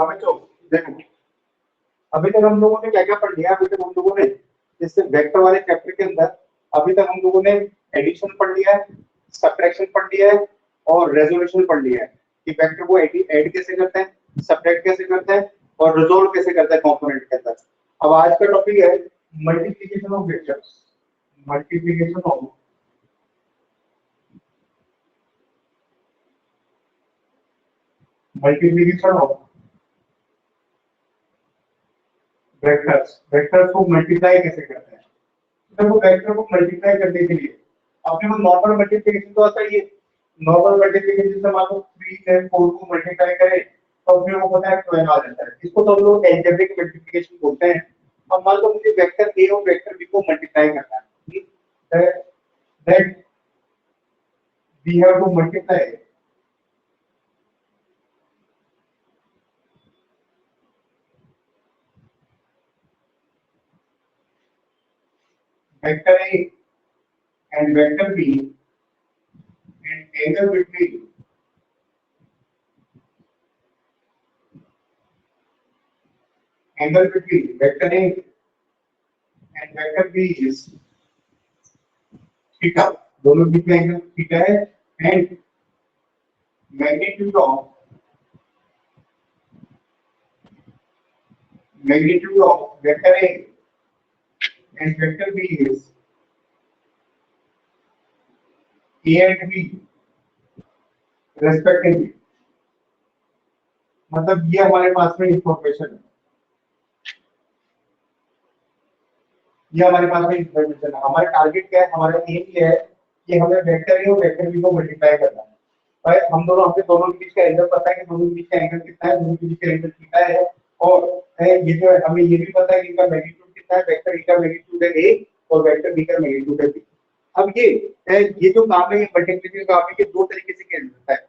हमें तो देखो अभी तक हम लोगों ने क्या क्या पढ़ लिया। अभी तक हम लोगों ने जैसे वेक्टर वाले चैप्टर के अंदर अभी तक हम लोगों ने एडिशन पढ़ लिया है, सब्ट्रैक्शन पढ़ लिया है और रेजोल्यूशन पढ़ लिया है कि वेक्टर को ऐड कैसे करते हैं, सब्ट्रैक्ट कैसे करते हैं और रिजोल्व कैसे करते हैं कंपोनेंट के अंदर। अब आज का टॉपिक है multiplication of vectors. Multiplication of vectors. Vectors को मल्टीप्लाई कैसे करते हैं। तो वो वेक्टर को मल्टीप्लाई करने के लिए अपने को नॉर्मल मल्टीप्लिकेशन तो आता ही है। नॉर्मल मल्टीप्लिकेशन से मान लो 3 है 4 को मल्टीप्लाई करें तो अपने को पता है 12 आ जाता है। इसको तो हम लोग अलजेब्रिक मल्टीप्लिकेशन बोलते हैं। अब मान लो मुझे वेक्टर ए और वेक्टर बी को मल्टीप्लाई करना है, that we have to multiply vector a and vector b and angle between vector a and vector b is theta। दोनों बीच में एंगल थीटा है and magnitude of vector a and vector b is a and b respectively। मतलब ये हमारे पास में information है, ये हमारे पास में इंफॉर्मेशन है। हमारा टारगेट क्या है, हमारा एम ये है कि हमें वेक्टर ए और वेक्टर बी को मल्टीप्लाई करना है। भाई हम दोनों हमसे दोनों के बीच का एंगल पता है कि दोनों के बीच का एंगल कितना है, दोनों के बीच का एंगल थीटा है और ये जो है हमें ये भी पता है कि इनका मैग्नीट्यूड कितना है। वेक्टर ए का मैग्नीट्यूड है a और वेक्टर बी का मैग्नीट्यूड है b। अब ये जो काम है, ये मल्टीप्लिकेशन काम है, ये दो तरीके से किया जा सकता है।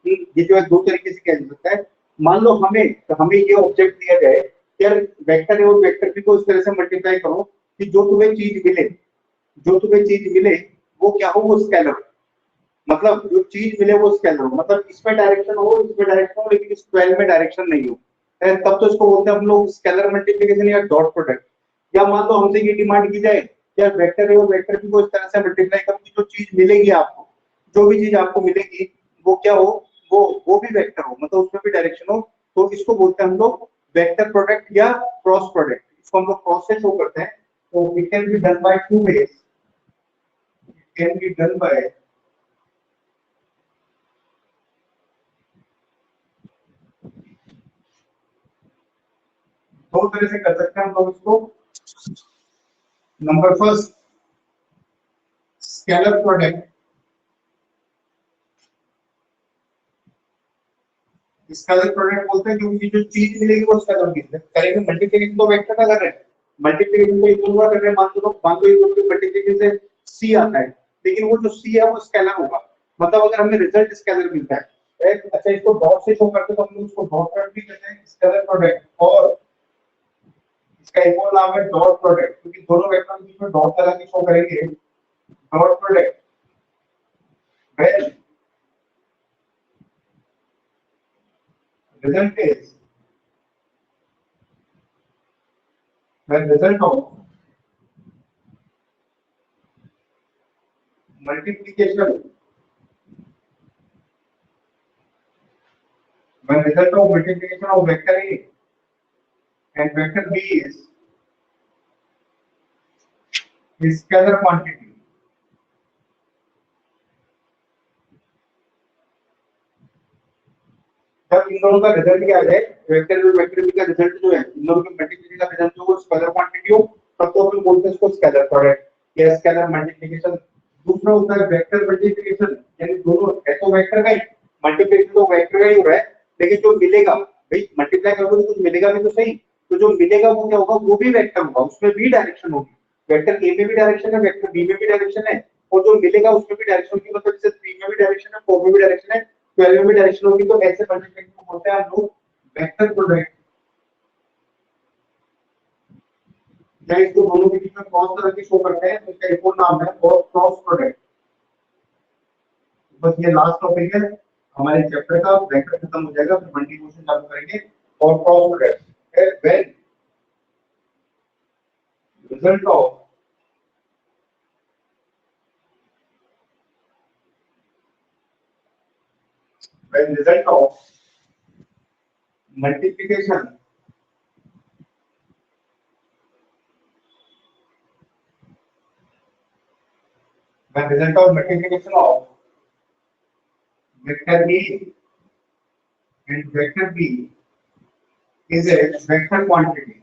ये जो है दो तरीके से किया जा सकता है। मान लो हमें ये ऑब्जेक्ट दिया जाए कि यार वेक्टर ए और वेक्टर बी को इस तरह से मल्टीप्लाई करो कि जो तुम्हें चीज मिले वो क्या हो, वो स्केलर। मतलब जो चीज मिले वो स्केलर हो, मतलब इसमें डायरेक्शन हो, इसमें डायरेक्शन हो, लेकिन इस 12 में डायरेक्शन नहीं हो, तब तो इसको बोलते हैं हम लोग स्केलर मल्टीप्लिकेशन या डॉट प्रोडक्ट। या मान लो हमसे ये डिमांड की जाए कि यार वेक्टर ए और वेक्टर बी को इस तरह से मल्टीप्लाई करो कि जो चीज मिलेगी आपको, जो भी चीज आपको मिलेगी वो क्या हो, वो भी वेक्टर हो, मतलब उसमें भी डायरेक्शन हो। तो इसको बोलते हैं हम लोग वेक्टर प्रोडक्ट या क्रॉस प्रोडक्ट। इसको हम लोग क्रॉस से शो करते हैं। So it can be done by two ways. It can be done by दो तरह से कर सकते हैं हम लोग इसको। Number first, scalar product. Scalar product बोलते हैं क्योंकि जो चीज मिलेगी वो स्केलर की करेंगे। मल्टीप्लिकेशन तो वेक्टर का कर रहे हैं, मल्टीप्लिकेशन तो इक्वल हुआ कर रहे हैं। मान लो इक्वल टू मल्टीप्लिकेशन से c आता है, लेकिन वो जो c है वो स्केलर होगा। मतलब अगर हमें रिजल्ट स्केलर मिलता है, अच्छा इसको डॉट से शो करते तो हम लोग उसको डॉट प्रोडक्ट भी कहते हैं, स्केलर प्रोडक्ट। और इसका एक और नाम है डॉट प्रोडक्ट, क्योंकि दोनों वेक्टर के बीच में डॉट लगा के शो करेंगे। Dot product when result of multiplication of vector A and vector B is scalar quantity। जब इन दोनों का रिजल्ट क्या है, वेक्टर और वेक्टर बी का रिजल्ट जो है, इन दोनों के मल्टीप्लिकेशन का रिजल्ट जो है स्केलर क्वांटिटी हो, तब तो अपन बोलते हैं इसको स्केलर प्रोडक्ट या स्केलर मल्टीप्लिकेशन। दूसरा होता है वेक्टर मल्टीप्लिकेशन, यानी दोनों है तो वेक्टर का ही मल्टीप्लिकेशन तो वेक्टर का ही हो रहा है, लेकिन जो मिलेगा भाई मल्टीप्लाई करोगे तो कुछ मिलेगा भी तो सही। तो जो मिलेगा वो क्या होगा, वो भी वेक्टर होगा, उसमें भी डायरेक्शन होगी। वेक्टर ए में भी डायरेक्शन है, वेक्टर बी में भी डायरेक्शन है, और जो मिलेगा उसमें भी डायरेक्शन होगी। मतलब जैसे 3 में भी डायरेक्शन है, 4 में भी डायरेक्शन है, 12 में भी डायरेक्शन होगी। तो ऐसे मल्टीप्लिकेशन को बोलते हैं हम लोग वेक्टर प्रोडक्ट। या इसको दोनों के बीच में क्रॉस तरह की शो करते हैं, तो इसका एक और नाम है क्रॉस प्रोडक्ट। बस ये लास्ट टॉपिक है हमारे चैप्टर का, वेक्टर खत्म हो जाएगा, फिर मल्टीप्लिकेशन चालू करेंगे। or cross product. When result of multiplication of vector A and vector B is a vector quantity.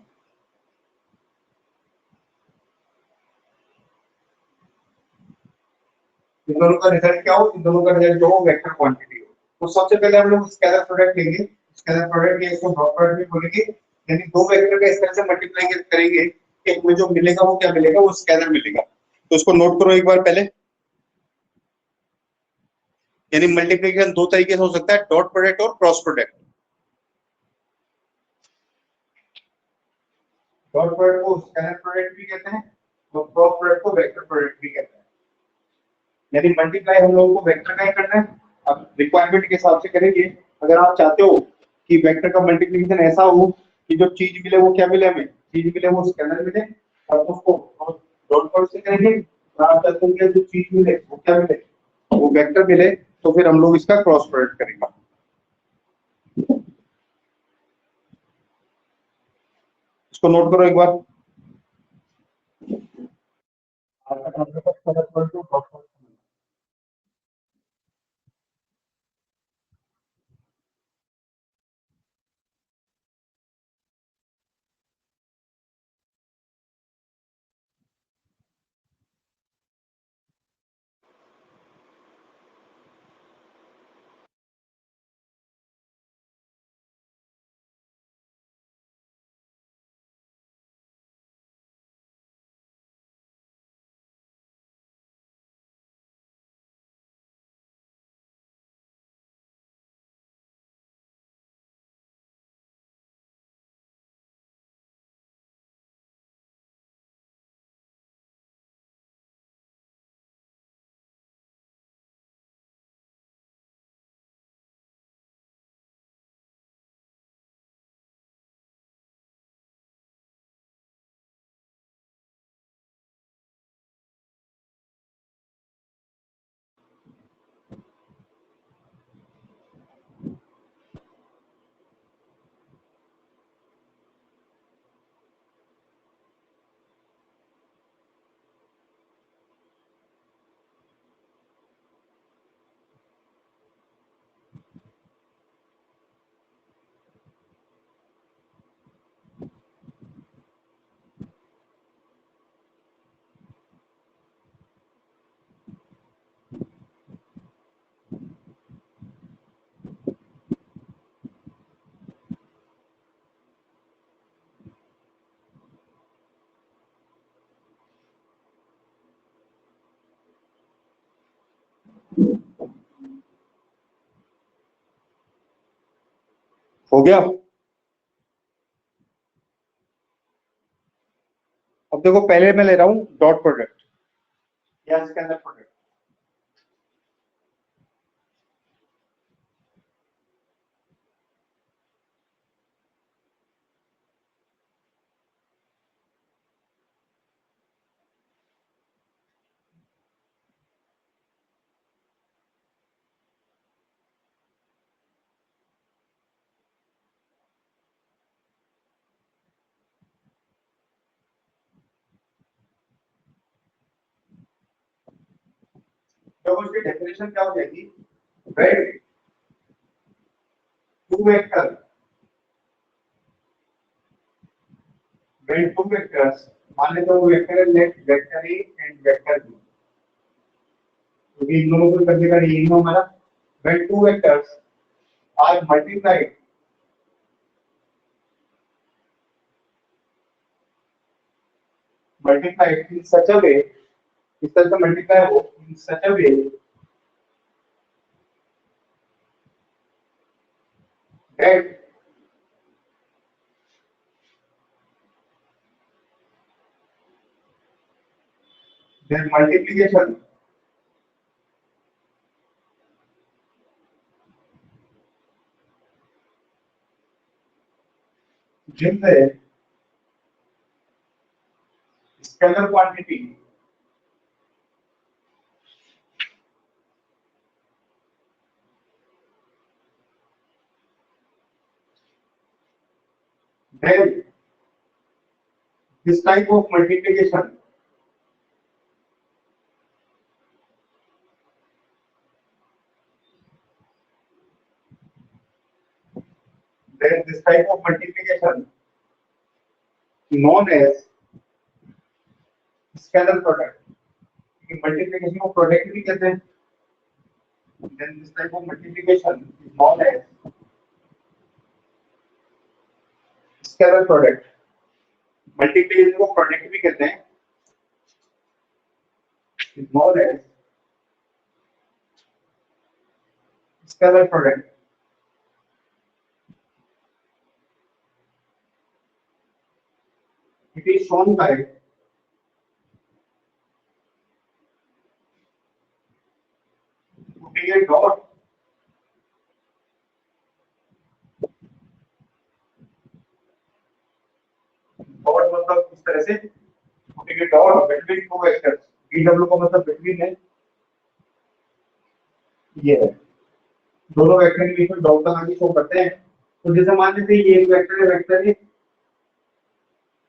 इन दोनों का रिजल्ट क्या हो, इन दोनों का रिजल्ट जो हो वेक्टर क्वांटिटी हो। तो सबसे पहले हम लोग स्केलर प्रोडक्ट लेंगे, स्केलर प्रोडक्ट या इसको डॉट प्रोडक्ट भी बोलेंगे, यानी दो वेक्टर का इस तरह से मल्टीप्लाई करेंगे कि हमें जो मिलेगा वो क्या मिलेगा, वो स्केलर मिलेगा। तो इसको नोट करो एक बार पहले, यानी मल्टीप्लिकेशन दो तरीके से हो सकता है, डॉट प्रोडक्ट और क्रॉस प्रोडक्ट। डॉट प्रोडक्ट को स्केलर प्रोडक्ट भी कहते हैं और क्रॉस प्रोडक्ट को वेक्टर प्रोडक्ट भी कहते हैं। यानी मल्टीप्लाई हम लोगों को वेक्टर का ही करना है, अब रिक्वायरमेंट के हिसाब से करेंगे। अगर आप चाहते हो कि वेक्टर का मल्टीप्लिकेशन ऐसा हो कि जो चीज मिले वो क्या मिले, हमें चीज मिले वो स्केलर मिले, और उसको डॉट प्रोडक्ट से करेंगे। और आप चाहते हो कि जो चीज मिले वो क्या मिले, वो वेक्टर मिले, तो फिर हम लोग इसका क्रॉस प्रोडक्ट करेंगे। इसको नोट करो एक बार। हो गया। अब देखो पहले मैं ले रहा हूं डॉट प्रोडक्ट या स्केलर प्रोडक्ट। तो उसकी डेफिनेशन क्या हो जाएगी, right, two vector when two vectors, मान लेते हैं वेक्टर है let vector a and vector b, तो इन दोनों को करने का ये हमारा when two vectors are multiplied in such a way, इस तरह से मल्टीप्लाई हो in such a way that their multiplication gives a scalar quantity then this type of multiplication known as scalar product. Multiplication को product भी कहते हैं. Then this type of multiplication is known as scalar product. Multiplication को product भी कहते हैं. Is known as scalar product. It is shown by putting a dot मतलब इस तरह से putting a dot between two vectors. BW का मतलब between है. ये है. दोनों वेक्टर के बीच में डॉट लगा के शो करते हैं. तो जैसे मान लेते हैं ये एक वेक्टर है,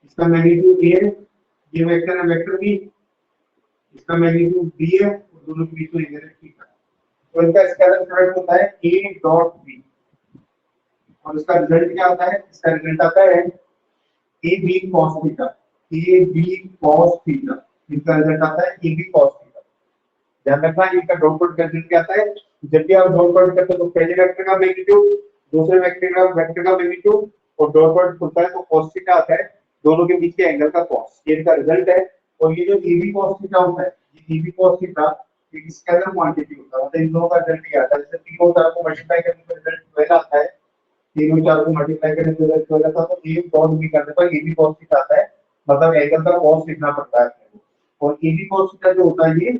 इसका मैग्नीट्यूड ए है, ये वेक्टर है वेक्टर बी, इसका मैग्नीट्यूड बी है, और दोनों के बीच में एंगल है थीटा. तो इनका स्केलर प्रोडक्ट होता है ए डॉट बी, और इसका रिजल्ट क्या आता है? इसका रिजल्ट आता है a B cos theta. A B cos theta, इसका रिजल्ट आता है ए बी cos थीटा. ध्यान रखना इनका डॉट प्रोडक्ट का रिजल्ट क्या आता है? जब भी आप डॉट प्रोडक्ट करते हो तो पहले वेक्टर का मैग्नीट्यूड, दूसरे वेक्टर का मैग्नीट्यूड, और डॉट प्रोडक्ट होता है तो cos थीटा आता है, दोनों के बीच के एंगल का cos. ये इनका रिजल्ट है. और ये जो ए बी cos थीटा होता है, ये ए बी cos थीटा एक स्केलर क्वांटिटी होता है. मतलब इन दोनों का रिजल्ट क्या आता है? जैसे तीनों चार को मल्टीप्लाई करने पर रिजल्ट 12 आता है, तीनों चार को मल्टीप्लाई करने पर रिजल्ट 12 आता है, तो ए डॉट बी करने पर ए बी cos थीटा आता है. मतलब एंगल का cos लिखना पड़ता है. और ए बी cos थीटा जो होता है, ये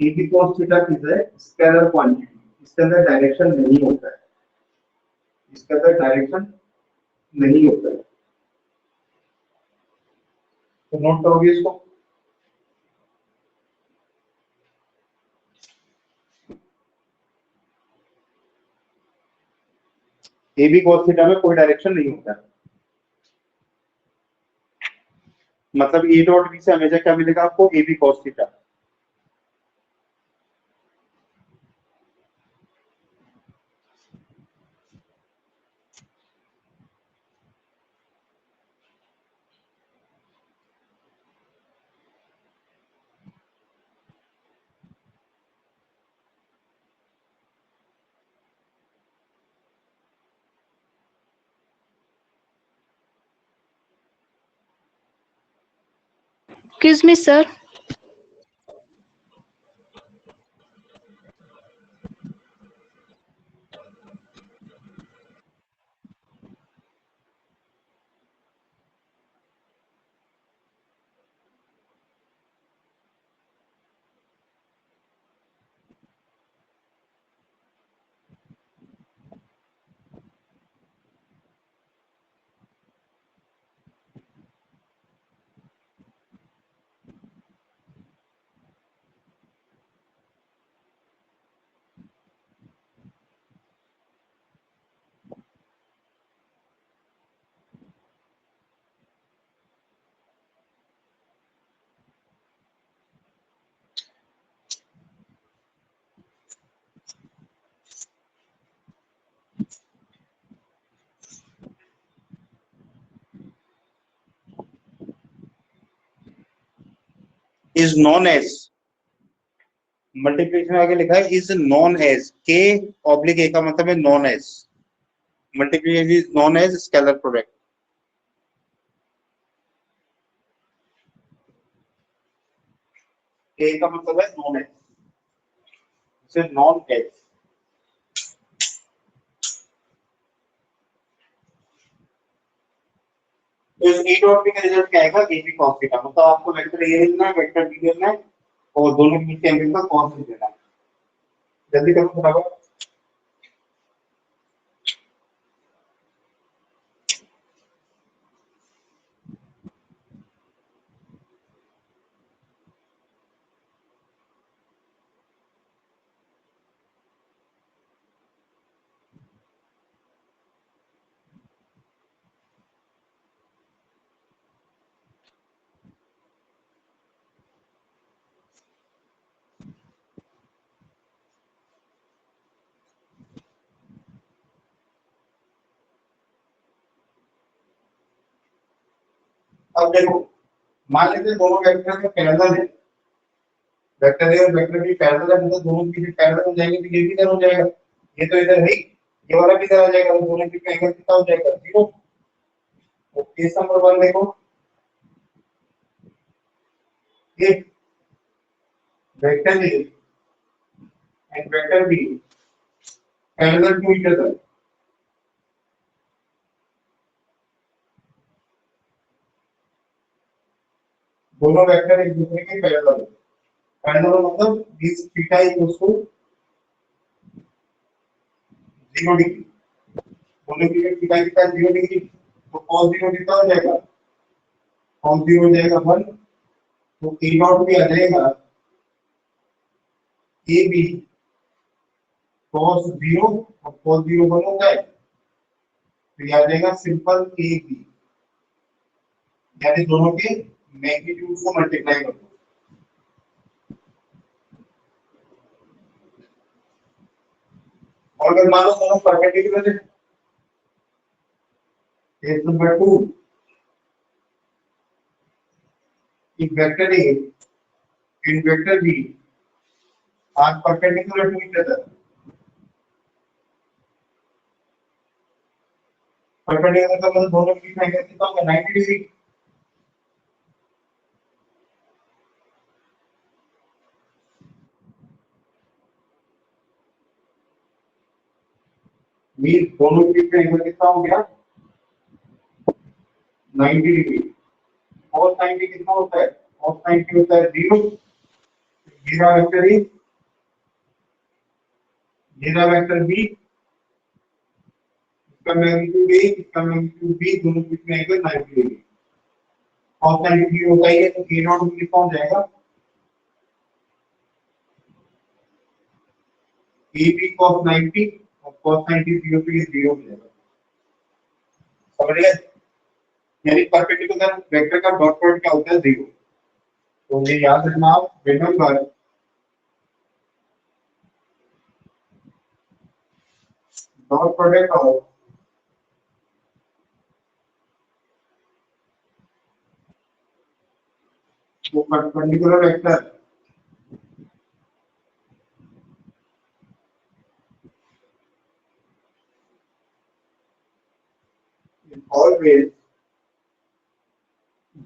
a B cos theta is a scalar quantity. इसके अंदर डायरेक्शन नहीं होता है, इसके अंदर डायरेक्शन नहीं होता है. तो नोट करोगे इसको. ए बी cos थीटा में कोई डायरेक्शन नहीं होता है. मतलब ए डॉट बी से हमेशा क्या मिलेगा आपको? A B cos theta. Excuse me, sir. Is known as, multiplication आगे लिखा है इज नॉन एज. के ऑब्लिक ए का मतलब है known as. Multiplication is known as scalar product. A का मतलब है नॉन एज, इसे नॉन एज. तो इस ए डॉट बी का रिजल्ट क्या आएगा? A B cos theta. मतलब आपको वेक्टर ए लिखना है, वेक्टर बी लिखना है, और दोनों के बीच के एंगल का cos लिख देना है. जल्दी करो फटाफट. अब देखो, मान लेते हैं दोनों वेक्टर में पैरेलल है, वेक्टर ए और वेक्टर बी पैरेलल है, मतलब दोनों की पैरेलल हो जाएंगे तो ये भी इधर हो जाएगा, ये तो इधर है ही, ये वाला भी इधर आ जाएगा, तो दोनों की एंगल कितना हो जाएगा, 0। तो केस नंबर 1 देखो, ये vector a and vector b parallel to each other, दोनों वेक्टर एक दूसरे के पैरेलल है। पैरेलल मतलब this theta equals to 0 degree, दोनों की थीटा कितना 0 डिग्री, तो cos 0 कितना हो जाएगा, cos 0 हो जाएगा 1, तो a नॉट भी आ जाएगा ए बी cos 0 और cos 0 1 होता है, तो ये आ जाएगा सिंपल ए बी, यानी दोनों के मैग्नीट्यूड को मल्टीप्लाई कर दो। और अगर मान लो दोनों परपेंडिकुलर है, केस नंबर 2, एक vector a and vector b are perpendicular to each other, perpendicular का मतलब दोनों की एंगल कितना होगा, 90 डिग्री। मीन दोनों की एंगल कितना हो गया, 90 डिग्री। cos 90 कितना होता है, cos 90 होता है 0, जीरा वेक्टर ए जीरा वेक्टर बी, इसका मैग्नीट्यूड ए इसका मैग्नीट्यूड बी, दोनों की एंगल 90 डिग्री। cos 90 डिग्री होता ही है, तो a नॉट भी कितना हो जाएगा, ए बी cos 90 और cos 90 0 पे 0 हो जाएगा, समझ गए। यानी परपेंडिकुलर वेक्टर का डॉट प्रोडक्ट क्या होता है, 0। तो ये याद रखना आप, रिमेंबर डॉट प्रोडक्ट ऑफ वो परपेंडिकुलर वेक्टर is always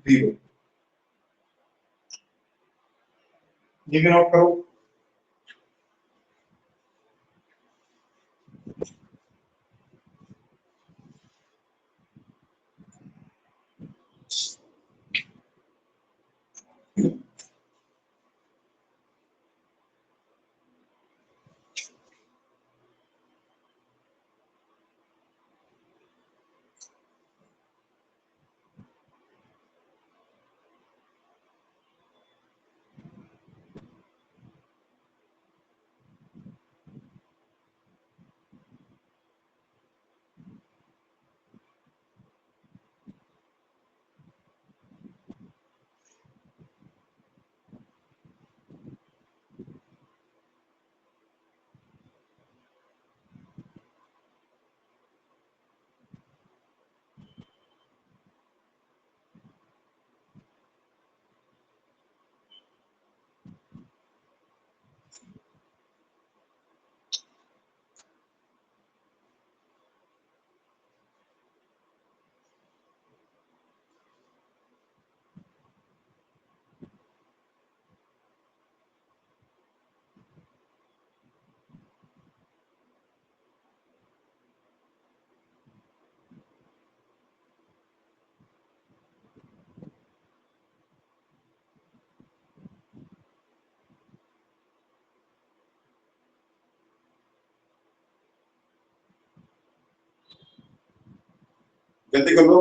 0। ये भी नोट करो। जल्दी कर लो।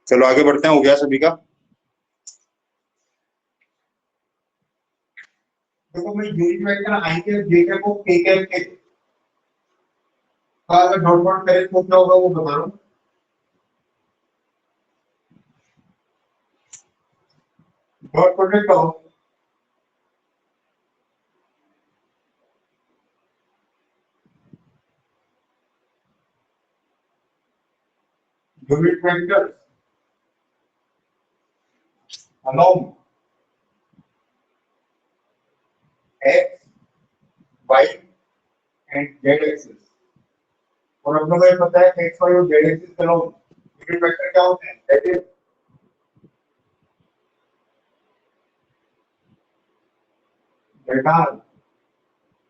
चलो आगे बढ़ते हैं, हो गया सभी का। देखो मैं यूनिट वेक्टर आई के जे के को के के का अगर डॉट डॉट करें तो क्या होगा वो बता रहा हूँ। डॉट प्रोडक्ट का unit vector along x y and z axis। और हम लोग को पता है x y और z axis के along यूनिट वेक्टर क्या होते हैं, that is vector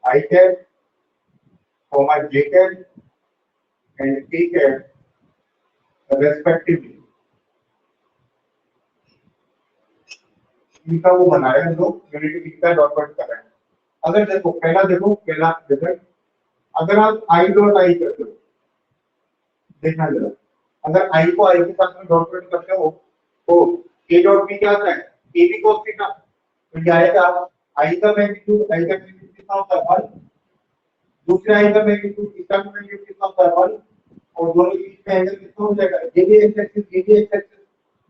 I cap, j cap and k cap respectively। इनका वो बना रहे हैं हम लोग यूनिट इनका डॉट डॉट कर रहे हैं। अगर देखो पहला देखो अगर आप i डॉट i करते हो, देखना जरा, अगर i को i के साथ में डॉट डॉट करते हो तो k डॉट भी क्या आता है, k भी cos थीटा। तो क्या आएगा, i का मैग्नीट्यूड कितना होता है 1, दूसरे i का मैग्नीट्यूड इसका मैग्नीट्यूड कितना होता है 1, और दोनों के बीच में एंगल कितना हो जाएगा, ये भी एक्स एक्सिस ये भी एक्स एक्सिस,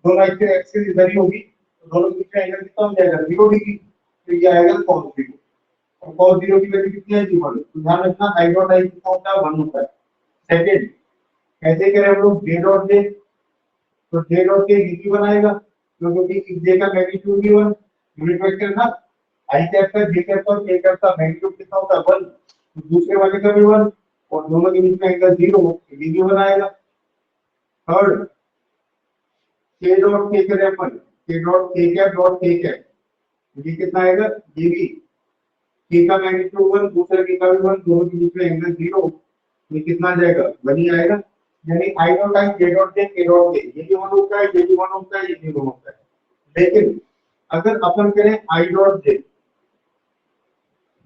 दोनों एक्सिस इधर ही होगी, तो दोनों के बीच में एंगल कितना हो जाएगा 0 डिग्री। तो ये आएगा cos 0, और cos 0 की वैल्यू कितनी है 1। तो ध्यान रखना i डॉट i कितना होता है 1 होता है। सेकंड कैसे करें हम लोग, j डॉट j, तो j डॉट के dt बनाएगा क्योंकि j का मैग्नीट्यूड भी 1, यूनिट वेक्टर ना, i कैप का j कैप और k कैप का मैग्नीट्यूड कितना होता है 1, तो दूसरे वाले का भी 1, और दोनों के बीच में एंगल 0, तो dd बनाएगा। थर्ड k डॉट k करें अपन, k dot k cap dot k cap, ये कितना आएगा, ये भी k का मैग्नीट्यूड 1, दूसरे k का भी 1, दोनों के बीच में एंगल 0, ये कितना आ जाएगा 1 ही आएगा। यानी i dot i j dot j k dot k, ये भी 1 होता है, ये भी 1 होता है, ये भी 1 होता है। लेकिन अगर अपन करें i डॉट j,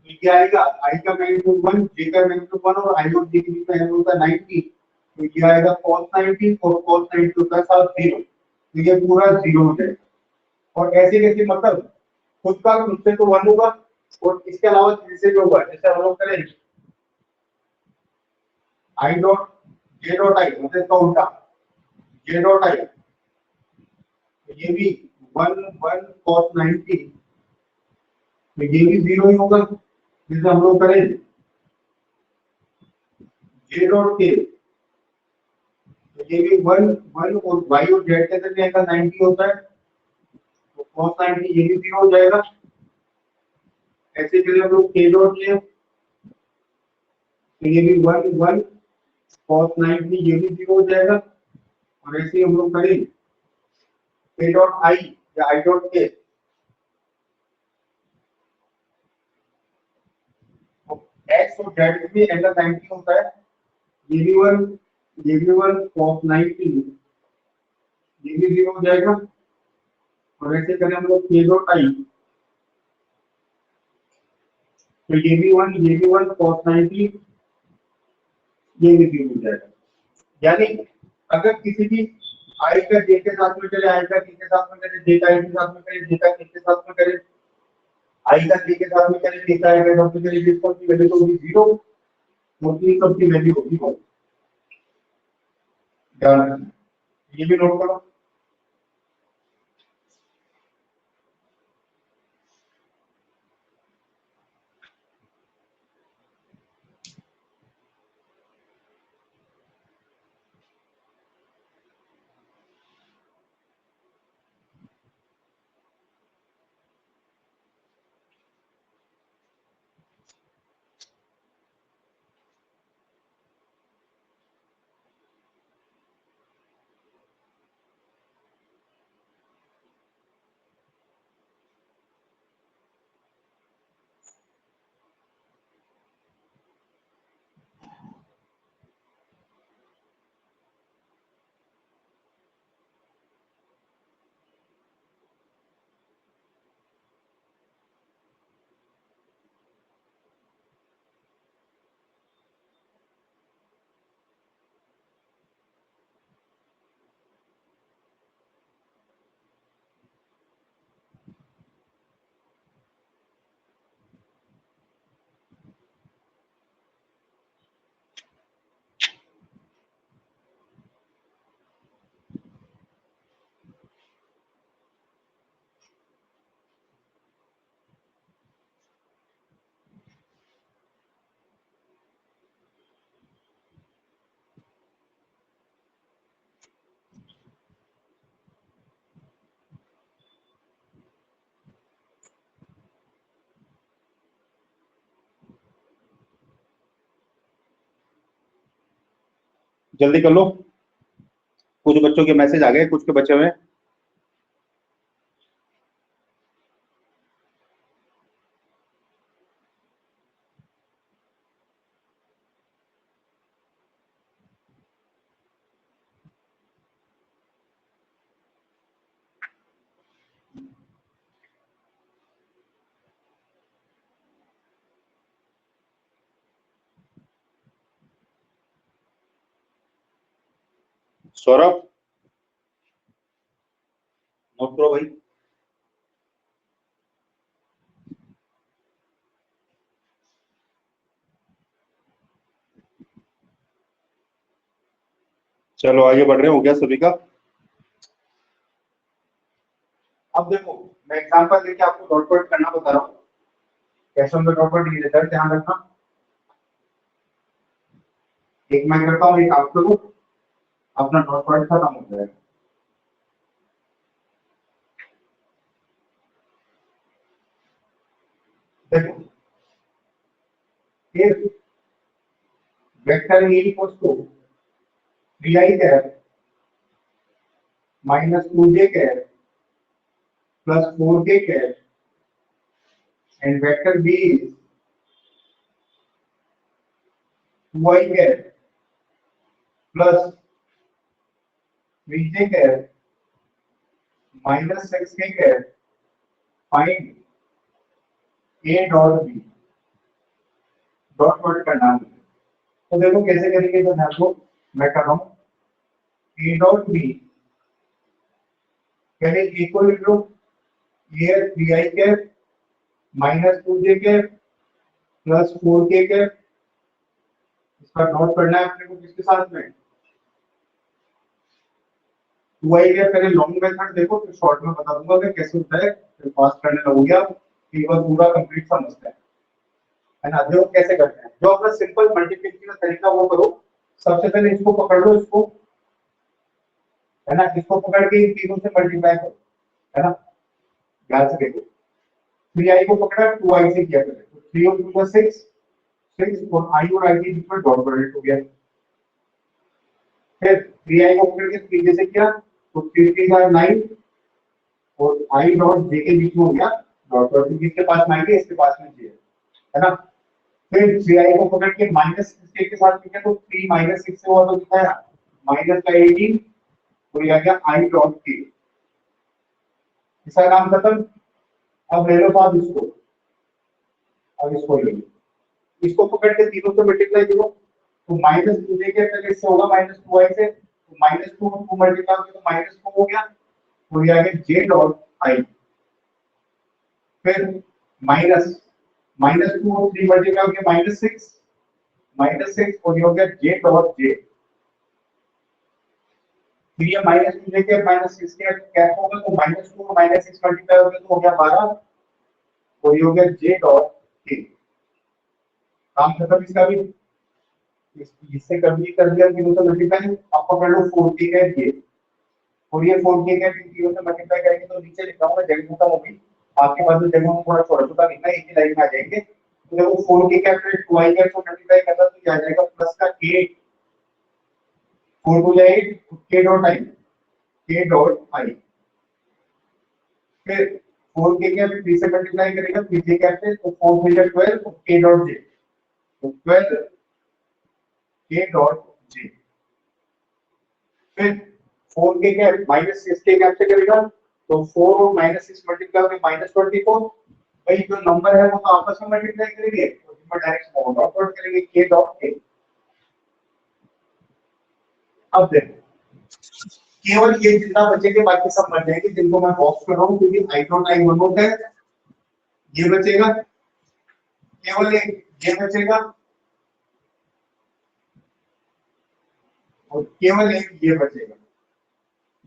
तो क्या आएगा, i का मैग्नीट्यूड 1, j का मैग्नीट्यूड 1, और i डॉट j के बीच में एंगल होता है 90, तो ये आएगा cos 90 और cos 90 का साथ 0, तो ये पूरा 0 हो जाएगा। और ऐसे कैसे, मतलब खुद का खुद से तो 1 होगा, और इसके अलावा जैसे जो होगा, जैसे हम लोग करें i dot j dot i, मतलब इसका उल्टा j डॉट i, ये भी 1 1 cos 90, तो ये भी 0 ही होगा। जैसे हम लोग करें j डॉट k, तो ये भी 1 1, और y और z के साथ एंगल 90 होता है, तो cos 90 ये भी 0 हो जाएगा। ऐसे करें हम लोग k डॉट k, तो ये भी 1 1 cos 90 ये भी 0 हो जाएगा। और ऐसे हम लोग करें k डॉट i या i डॉट k, तो x और z में एंगल 90 होता है, ये भी 1 ये भी 1 cos 90 ये भी 0 हो जाएगा। और ऐसे करें हम लोग k डॉट i, तो ये भी 1 ये भी 1 cos 90 ये भी 0 हो जाएगा। यानी अगर किसी भी i का j के साथ में चले, i का k के साथ में करे, j का i के साथ में करे, j का k के साथ में करे, i का j के साथ में करे, k का i के साथ में करे, जिस पर की वैल्यू होगी 0, मोस्टली सब की वैल्यू होगी 1। ध्यान रखना, ये भी नोट करो। जल्दी कर लो, कुछ बच्चों के मैसेज आ गए, कुछ के बचे हुए। सौरभ नोट करो भाई। चलो आगे बढ़ रहे हो गया सभी का। अब देखो मैं एग्जांपल देके आपको डॉट डॉट करना बता रहा हूँ, कैसे हम डॉट डॉट लिख लेते हैं, ध्यान रखना। एक मैं करता हूँ, एक आप करो, अपना डॉट डॉट खत्म हो जाएगा। देखो फिर vector a equals to 3i cap minus 2j cap plus 4k cap and vector b is 2i cap plus 3j cap minus 6k cap, find a dot b, dot dot करना है। तो देखो कैसे करेंगे, तो ध्यान दो, मैं कर रहा हूँ a डॉट b, पहले a को लिख लो, ये 3i cap minus 2j cap plus 4k cap, इसका डॉट करना है अपने को किसके साथ में, 2i कैप। पहले लॉन्ग मेथड देखो, फिर शॉर्ट में बता दूंगा कि कैसे होता है, फिर फास्ट करने लगोगे आप, केवल पूरा कंप्लीट समझते हैं, है ना। जो कैसे करते हैं, जो अपना सिंपल मल्टीप्लिकेशन का तरीका वो करो। सबसे पहले इसको पकड़ लो, इसको, है ना, इसको पकड़ के इन तीनों से मल्टीप्लाई करो, है ना। ध्यान से देखो, 3i को पकड़ा 2i से किया पहले, तो 3 और 2 6, 6 और i और i के बीच में डॉट प्रोडक्ट हो गया। फिर 3i को पकड़ के 3j से किया, तो 3 3 9 और i डॉट j के बीच में हो गया डॉट डॉट, जिसके पास 9 है इसके पास में j है ना। फिर 3i को पकड़ के माइनस के साथ किया, तो 3 माइनस 6 से हुआ तो कितना है, माइनस का 18, तो ये आ गया i डॉट k। इसका काम खत्म। अब ले लो बात इसको, अब इसको ले लो, इसको पकड़ के तीनों से मल्टीप्लाई करो, तो माइनस 2j के पहले इससे होगा माइनस 2i से, तो माइनस 2 और 2 मल्टीप्लाई करके तो माइनस 2 हो गया, तो ये आ गया j डॉट i। फिर माइनस माइनस 2 और 3 मल्टीप्लाई करके माइनस 6 और ये हो गया j डॉट j। फिर ये माइनस 2j के माइनस 6 के कैप होगा, तो माइनस 2 और माइनस 6 मल्टीप्लाई हो गया तो हो गया 12, और ये हो गया j डॉट k। काम खत्म इसका भी, इससे कर दिया तीनों से मल्टीप्लाई। अब पकड़ लो 4k का ये, और ये 4k का तीनों से मल्टीप्लाई करेंगे तो नीचे लिखा हुआ जगह खत्म होगी, आपके पास जो जगह में थोड़ा छोटा छोटा लिखना है, एक ही लाइन में आ जाएंगे। तो देखो 4k का प्लस 2i का तो मल्टीप्लाई करता तो ये आ जाएगा प्लस का k, 4 to 8, k dot i, k dot i। फिर 4k का भी 3 से मल्टीप्लाई करेगा 3j का से, तो 4 3 जा 12 और k डॉट j, तो 12 k डॉट j। फिर 4k का माइनस 6k कैप से करेगा, तो 4 और माइनस 6 मल्टीप्लाई होकर माइनस 24, भाई जो नंबर है वो तो आपस में मल्टीप्लाई करेंगे, तो इसमें डायरेक्ट स्मॉल डॉट डॉट करेंगे k डॉट k। अब देखो केवल ये जितना बचेंगे बाकी सब मर जाएंगे, जिनको मैं बॉक्स कर रहा हूँ, क्योंकि i डॉट i वन होता है, ये बचेगा, केवल एक ये बचेगा, और केवल एक ये बचेगा,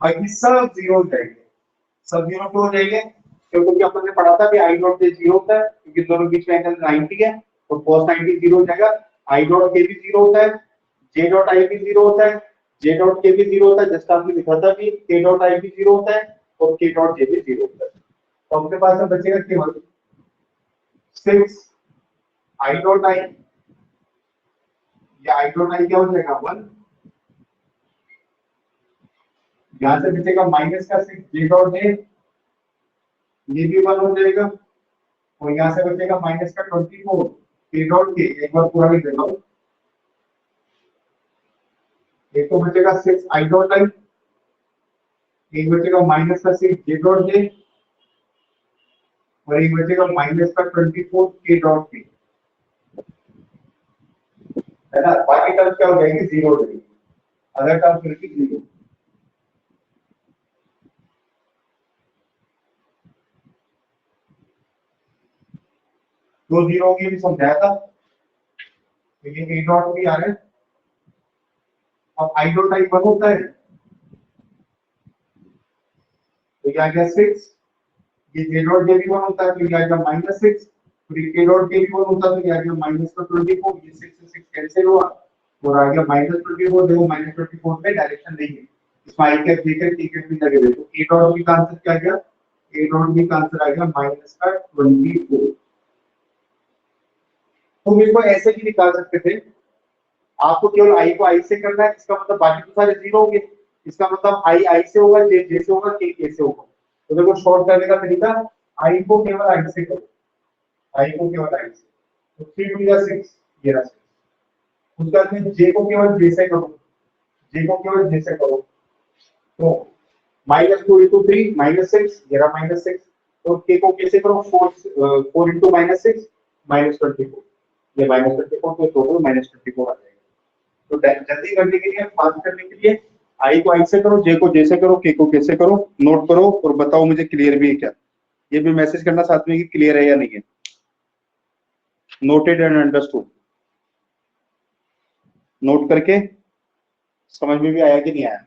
बाकी सब जीरो जाएंगे। सब जीरो क्यों हो जाएंगे, क्योंकि अपन ने पढ़ा था कि आई डॉट के जीरो होता है, क्योंकि दोनों बीच में एंगल 90 है, तो cos 90 जीरो हो जाएगा। आई डॉट के भी जीरो होता है, जे डॉट आई भी जीरो होता है, जे डॉट के भी जीरो होता है, जैसा आपने लिखा था कि के डॉट आई भी जीरो होता है और के डॉट जे भी जीरो होता है। तो अपने पास में बचेगा केवल 6 आई डॉट आई, या आई डॉट आई क्या हो जाएगा 1, यहाँ से बचेगा माइनस का 6 जे डॉट जे, ये भी 1 हो जाएगा, और यहाँ से बचेगा माइनस का 24 के डॉट के। एक बार पूरा लिख देता हूँ, एक तो बचेगा 6 आई डॉट आई, एक बचेगा माइनस का 6 जे डॉट जे, और एक बचेगा माइनस का 24 के डॉट के, है ना। बाकी टर्म क्या हो जाएगी, जीरो हो जाएगी, अदर टर्म फिर भी जीरो। दो जीरो की भी समझाया था, लेकिन ए डॉट भी आ रहा है। अब आई डॉट आई 1 होता है, तो ये आ गया 6, ये जे डॉट जे भी 1 होता है, तो ये आ गया -6, फिर के डॉट के भी 1 होता है, तो ये आ गया माइनस का 24, ये 6 से 6 कैंसिल हुआ और आ गया -24। देखो -24 में डायरेक्शन नहीं है, इसमें आई कैप देकर टी कैप भी लगे हुए, तो ए डॉट बी का आंसर क्या आ गया, ए डॉट बी का आंसर आ गया माइनस का 24। तुम इसको ऐसे भी निकाल सकते थे, आपको केवल आई को आई से करना है, इसका मतलब बाकी तो सारे जीरो होंगे, इसका मतलब आई आई से होगा, जे जे से होगा, के से होगा। तो देखो शॉर्ट करने का तरीका, आई को केवल आई से करो, आई को केवल आई से, तो 3 टू या 6, ये रहा 6। उसके बाद में जे को केवल जे से करो, जे को केवल जे से करो, तो -2 into 3 -6, ये रहा -6। तो के को कैसे करो, 4 into -6 -24, ये -24, तो टोटल -24 आ जाएगा। तो जल्दी करने के लिए, फास्ट करने के लिए, आई को आई से करो, जे को जे से करो, के को के से करो, नोट करो और बताओ मुझे क्लियर भी है क्या। ये भी मैसेज करना साथ में कि क्लियर है या नहीं है, नोटेड एंड अंडरस्टूड। नोट करके समझ में भी आया कि नहीं आया।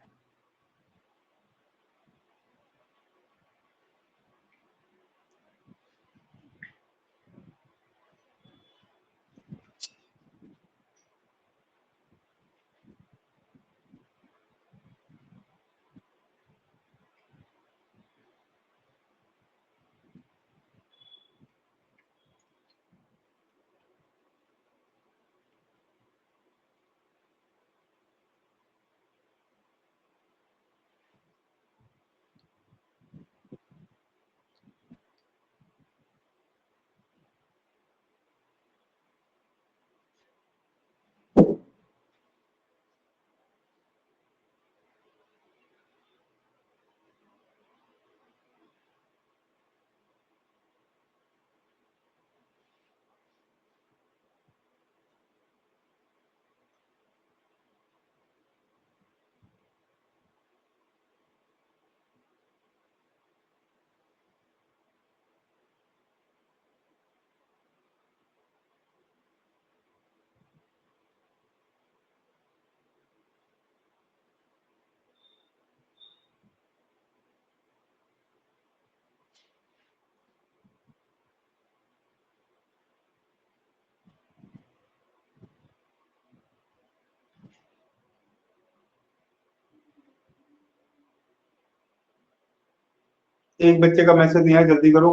एक बच्चे का मैसेज नहीं आया, जल्दी करो,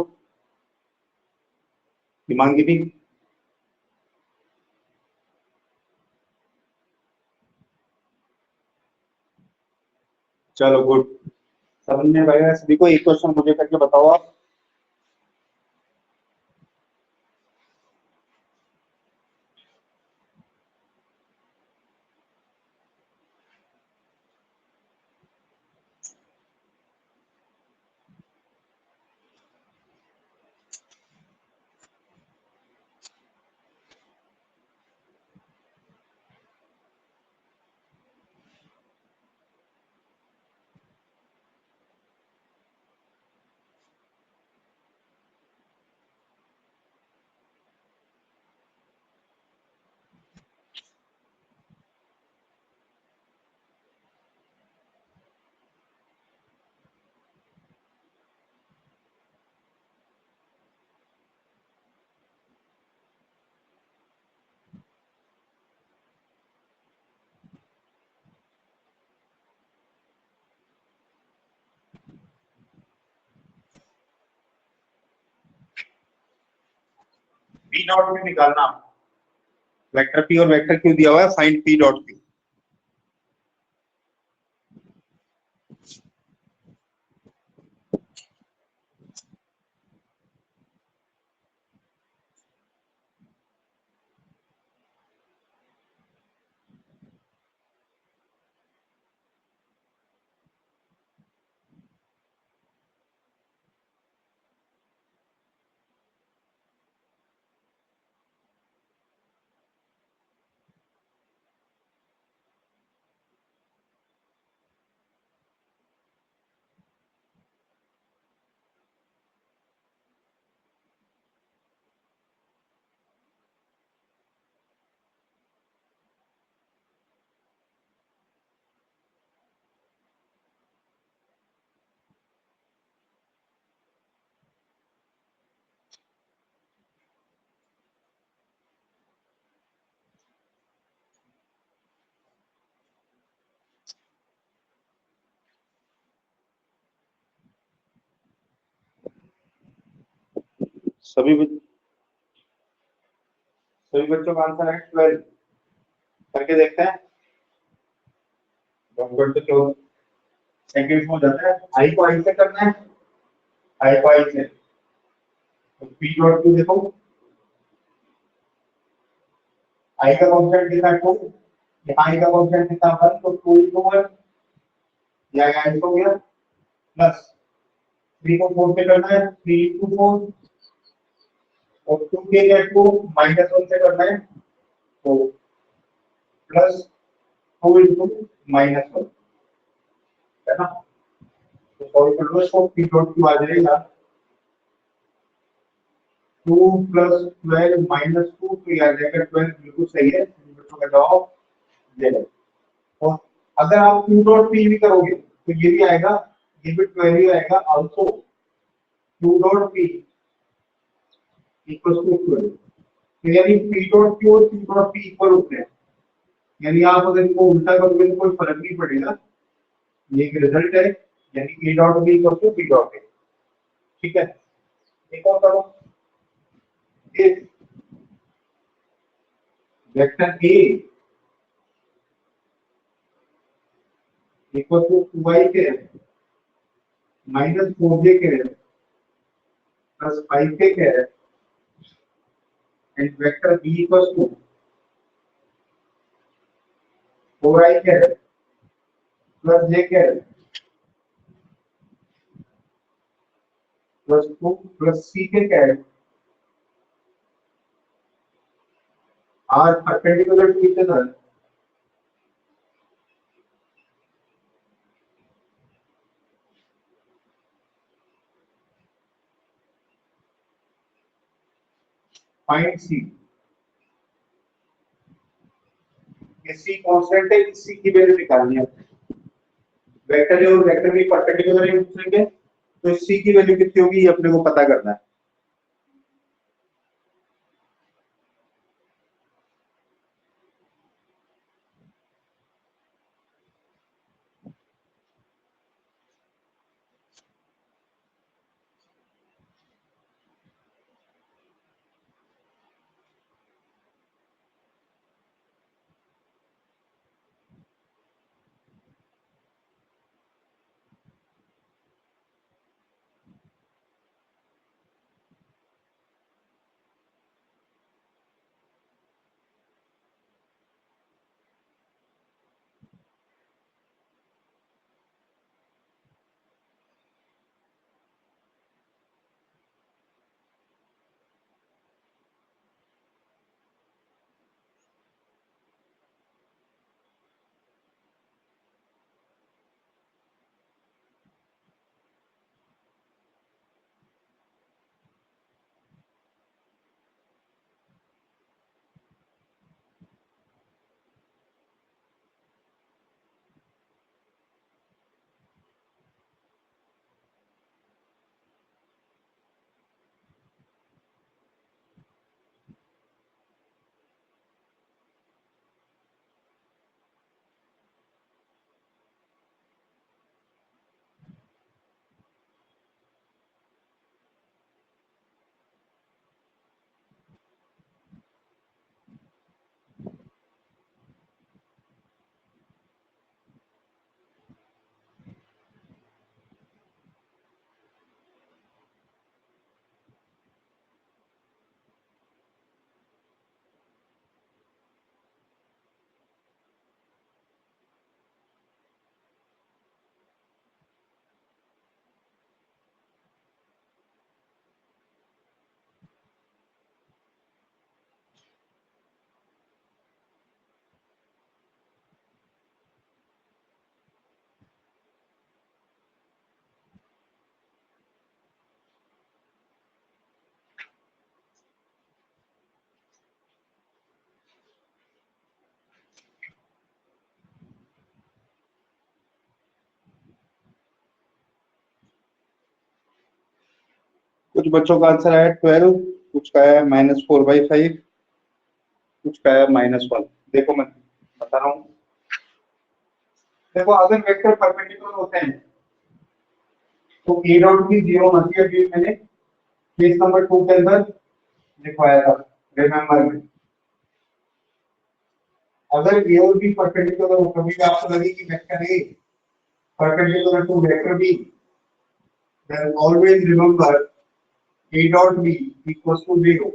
हिमांगिनी। चलो गुड, समझ में आया सभी को। एक क्वेश्चन मुझे करके बताओ आप। पी डॉट क्यू निकालना, वेक्टर पी और वेक्टर क्यू दिया हुआ है, फाइंड पी डॉट क्यू। सभी बच्चों का आंसर है 12। करके देखते हैं। तो सेकंड हो जाता है। आई को आई से करना है, आई को आई से तो पी डॉट क्यू देखो, आई का कांस्टेंट कितना है 2, यहाँ आई का कांस्टेंट कितना 1, तो 2 into 1 या ऐड हो गया, प्लस 3 को 4 से करना है, 3 into 4 और 2 के लिए 2 माइनस 1 से करना है तो प्लस 2 into माइनस 1 है ना। तो सॉल्व कर लो इसको, पी डॉट क्यू आ जाएगा 2 प्लस 12 माइनस 2, तो ये आ जाएगा 12, बिल्कुल सही है, बच्चों का जवाब ये है। और अगर आप q डॉट p भी करोगे तो ये भी आएगा, ये भी 12 ही आएगा, also q dot p equals to 12। तो यानी p डॉट q और q डॉट p इक्वल होते हैं, यानी आप अगर इनको उल्टा करोगे तो कोई फर्क नहीं पड़ेगा, ये एक रिजल्ट है, यानी a dot b equals to p dot a। ठीक है, एक और करो, ये vector a equal to 2i के माइनस 4j के प्लस 5k के and vector b equal to 4i के प्लस j के प्लस 2 प्लस c के are perpendicular to each other find c। ये c कांस्टेंट है, इस c की वैल्यू निकालनी है। वेक्टर और वेक्टर भी परपेंडिकुलर है एक दूसरे के, तो इस c की वैल्यू कितनी होगी ये अपने को पता करना है। कुछ बच्चों का आंसर है 12, कुछ का है -4/5, कुछ का है -1। देखो मैं बता रहा हूँ, देखो अगर वेक्टर परपेंडिकुलर होते हैं तो ए डॉट भी 0 होना चाहिए, अभी मैंने पेज नंबर 2 के अंदर लिखवाया था, रिमेम्बर में। अगर ए और बी परपेंडिकुलर हो, कभी भी आपको लगे कि vector a perpendicular to vector b, then always remember a dot b equals to 0.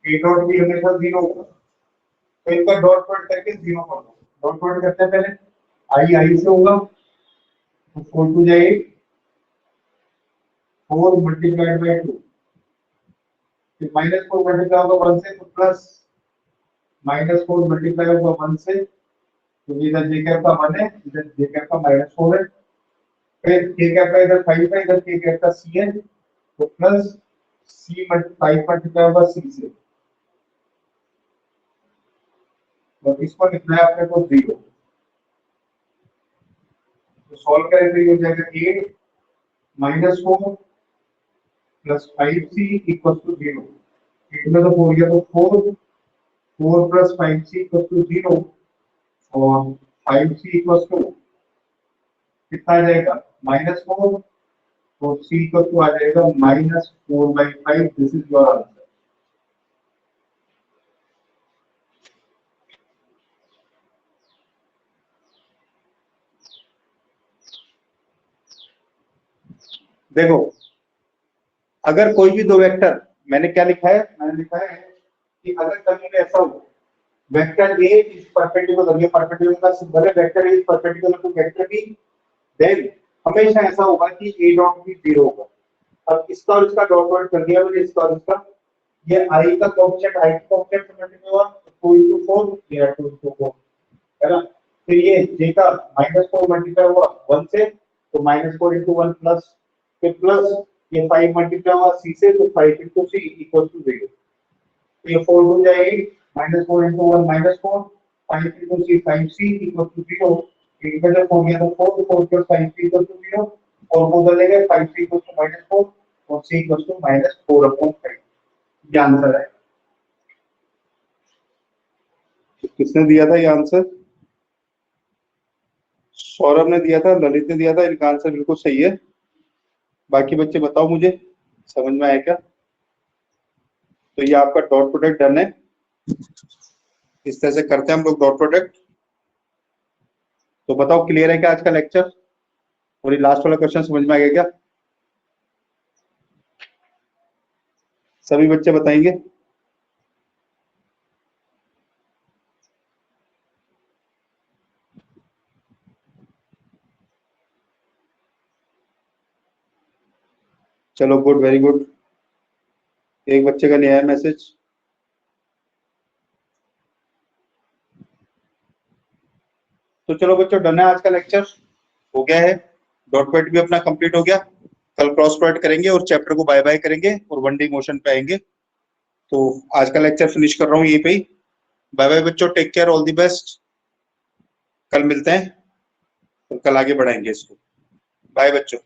a dot b हमेशा 0 होगा, तो इनका डॉट प्रोडक्ट करके 0 कर दो। डॉट प्रोडक्ट करते हैं पहले, आई से होगा तो 4 टू जाए 4 मल्टीप्लाइड बाय 2, फिर -4 मल्टीप्लाई होगा 1 से तो प्लस, -4 मल्टीप्लाई होगा 1 से तो इधर जे कैप का 1 है, इधर जे कैप का -4 है, फिर के कैप का इधर 5 है, इधर के कैप का c है, तो प्लस c 5 मल्टीप्लाई होगा c से, और इसको लिखना है आपने को 0। तो सॉल्व करें तो ये हो जाएगा 8 -4 प्लस 5c इक्वल टू 0। 8 में तो 4 गया तो 4 प्लस 5c इक्वल टू 0, और 5c इक्वल टू कितना आ जाएगा -4, तो c इक्वल टू आ जाएगा -4/5। This is your answer. देखो, अगर कोई भी दो वेक्टर, मैंने क्या लिखा है, मैंने लिखा है कि अगर कभी भी ऐसा हो वेक्टर ए इज परपेंडिकुलर, ये परपेंडिकुलर का सिंबल है, vector a is perpendicular to vector b, then हमेशा ऐसा होगा कि ए डॉट बी 0 होगा। अब इसका और इसका डॉट प्रोडक्ट कर दिया मैंने, इसका और इसका, ये आई का कोएफिशिएंट, आई का कोएफिशिएंट समझ में हुआ, 2 * 4 या 2 * 4 है ना। फिर ये जे का -4 मल्टीप्लाई हुआ 1 से तो -4 * 1 प्लस, फिर प्लस ये 5 मल्टीप्लाई हुआ c से तो 5 * c इक्वल टू 0। तो ये 4 हो जाएगी, -4 * 1 -4, 5 * c 5c इक्वल टू 0। एक में जब हो गया तो 4 4 + 5c इक्वल टू 0, और वो बदलेगा 5c इक्वल टू -4 और c इक्वल टू -4/5। ये आंसर है। किसने दिया था ये आंसर? सौरभ ने दिया था, ललित ने दिया था। इनका आंसर बिल्कुल सही है। बाकी बच्चे बताओ मुझे समझ में आया क्या? तो ये आपका डॉट प्रोडक्ट डन है। इस तरह से करते हैं हम लोग डॉट प्रोडक्ट। तो बताओ क्लियर है क्या आज का लेक्चर? और ये लास्ट वाला क्वेश्चन समझ में आ गया क्या? सभी बच्चे बताएंगे। चलो गुड, वेरी गुड। एक बच्चे का नहीं आया मैसेज। तो चलो बच्चों, डन है आज का लेक्चर, हो गया है। डॉट प्रोडक्ट भी अपना कंप्लीट हो गया। कल क्रॉस प्रोडक्ट करेंगे और चैप्टर को बाय बाय करेंगे और 1 डी मोशन पे आएंगे। तो आज का लेक्चर फिनिश कर रहा हूँ यहीं पे ही। बाय बाय बच्चों, take care, all the best. कल मिलते हैं और कल आगे बढ़ाएंगे इसको। बाय बच्चों।